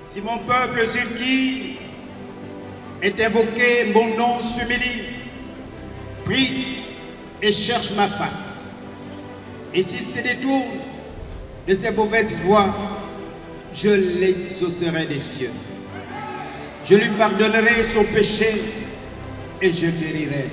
Si mon peuple sur qui est invoqué mon nom s'humilie, prie et cherche ma face, et s'il se détourne de ses mauvaises voies, je l'exaucerai des cieux. Je lui pardonnerai son péché et je guérirai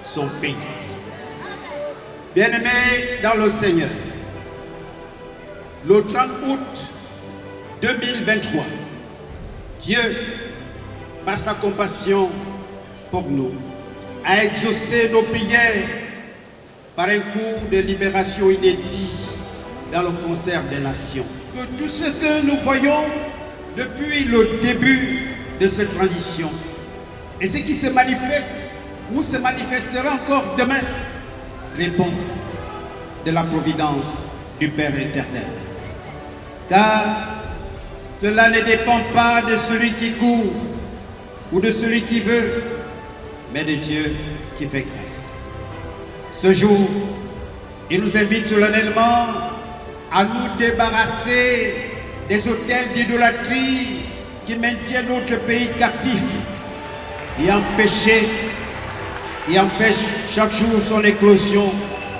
son pays. Bien-aimés dans le Seigneur, le 30 août 2023, Dieu, par sa compassion pour nous, a exaucé nos prières par un coup de libération inédit dans le concert des nations. Que tout ce que nous voyons depuis le début de cette transition et ce qui se manifeste ou se manifestera encore demain répond de la providence du Père éternel. Car cela ne dépend pas de celui qui court ou de celui qui veut, mais de Dieu qui fait grâce. Ce jour, il nous invite solennellement à nous débarrasser des autels d'idolâtrie qui maintiennent notre pays captif et empêchent chaque jour son éclosion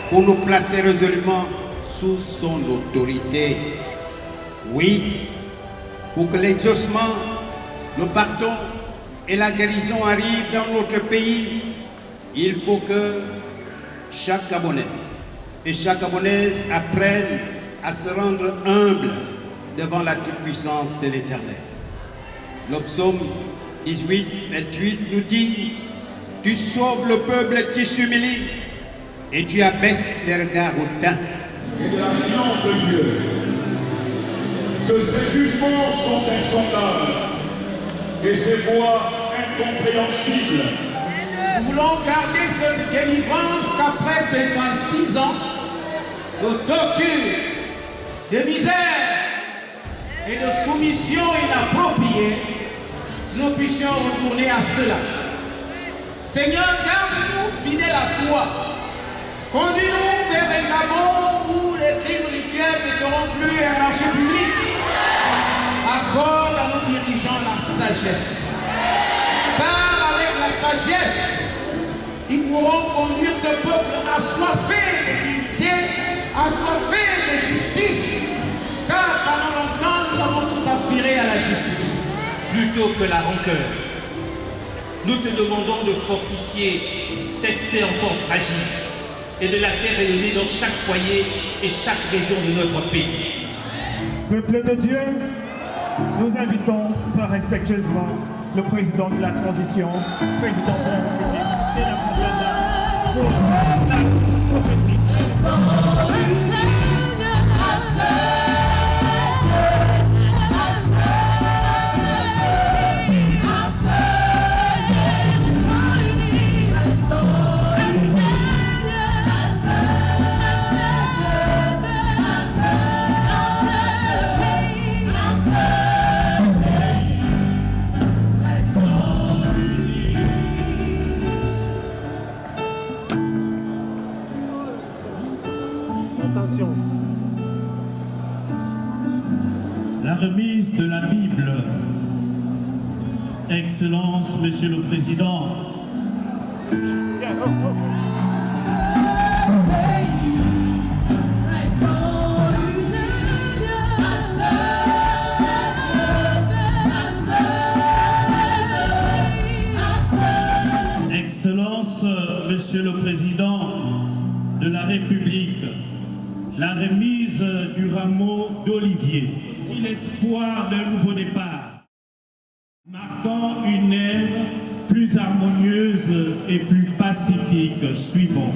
pour nous placer résolument sous son autorité. Oui, pour que l'exaucement, le pardon et la guérison arrivent dans notre pays, il faut que chaque Gabonais et chaque Gabonaise apprenne à se rendre humble devant la toute-puissance de l'Éternel. Le psaume 18, 28 nous dit: tu sauves le peuple qui s'humilie et tu abaisses les regards hautains. Et la science de Dieu, que ses jugements sont insondables et ses voies incompréhensibles. Nous voulons garder cette délivrance qu'après 56 ans de torture, de misère et de soumission inappropriée, nous puissions retourner à cela. Seigneur, garde-nous fidèles à toi. Conduis-nous vers un Gabon où les crimes rituels ne seront plus un marché public. Accorde à nos dirigeants la sagesse. Car avec la sagesse, ils pourront conduire ce peuple assoiffé de dignité, assoiffé de justice. Car pendant longtemps, nous avons tous aspiré à la justice. Plutôt que la rancœur, nous te demandons de fortifier cette paix encore fragile et de la faire rayonner dans chaque foyer et chaque région de notre pays. Peuple de Dieu, nous invitons très respectueusement le président de la transition, président de la République et la présidente pour la prophétique. Attention. La remise de la Bible. Excellence, Monsieur le Président. Excellence, Monsieur le Président de la République, la remise du rameau d'olivier, si l'espoir d'un nouveau départ, marquant une ère plus harmonieuse et plus pacifique. Suivons.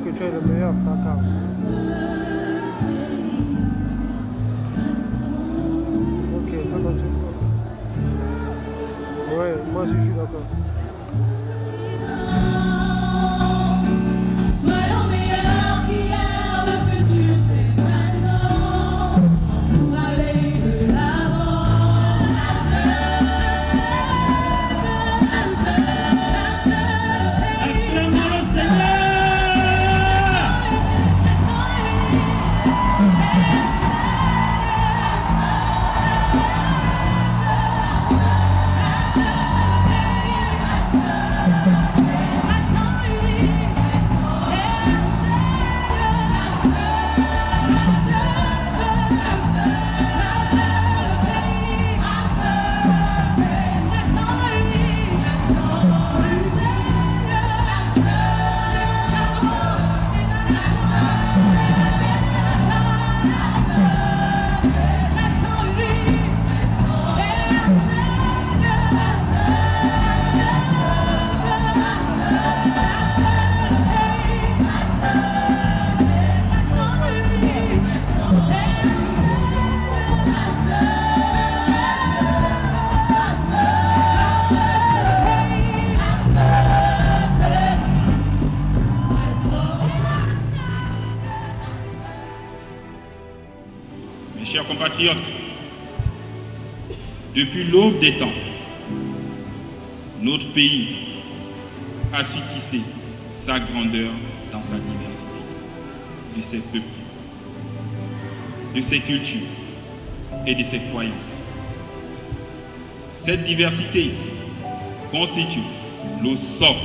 Que tu es le meilleur fracas. Ok, toi dans tu ouais, moi aussi je suis d'accord. chers compatriotes, depuis l'aube des temps, notre pays a su tisser sa grandeur dans sa diversité, de ses peuples, de ses cultures et de ses croyances. Cette diversité constitue le socle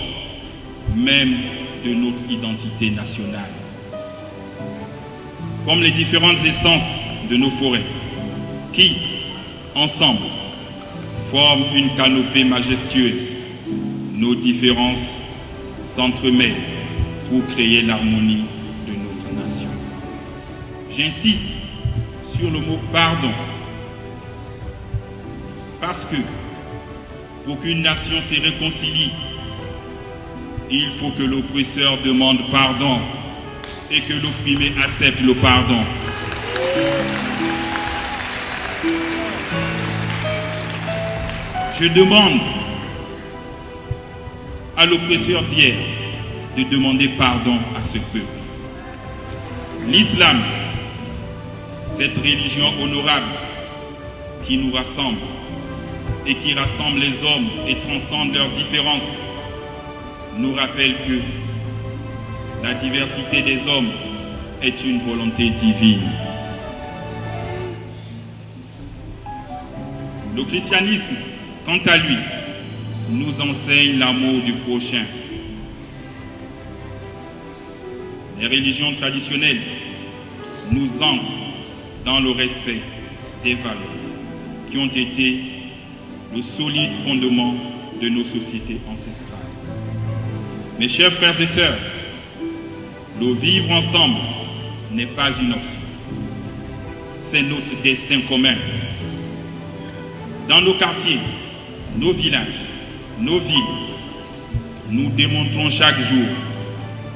même de notre identité nationale. Comme les différentes essences de nos forêts, qui, ensemble, forment une canopée majestueuse, nos différences s'entremêlent pour créer l'harmonie de notre nation. J'insiste sur le mot pardon, parce que pour qu'une nation se réconcilie, il faut que l'oppresseur demande pardon et que l'opprimé accepte le pardon. Je demande à l'oppresseur d'hier de demander pardon à ce peuple. L'islam, cette religion honorable qui nous rassemble et qui rassemble les hommes et transcende leurs différences, nous rappelle que la diversité des hommes est une volonté divine. Le christianisme, quant à lui, nous enseigne l'amour du prochain. Les religions traditionnelles nous ancrent dans le respect des valeurs qui ont été le solide fondement de nos sociétés ancestrales. Mes chers frères et sœurs, le vivre ensemble n'est pas une option. C'est notre destin commun. Dans nos quartiers, nos villages, nos villes, nous démontrons chaque jour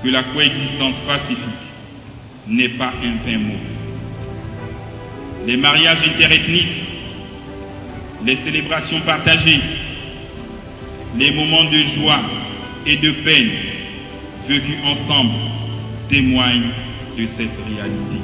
que la coexistence pacifique n'est pas un vain mot. Les mariages interethniques, les célébrations partagées, les moments de joie et de peine vécus ensemble témoignent de cette réalité.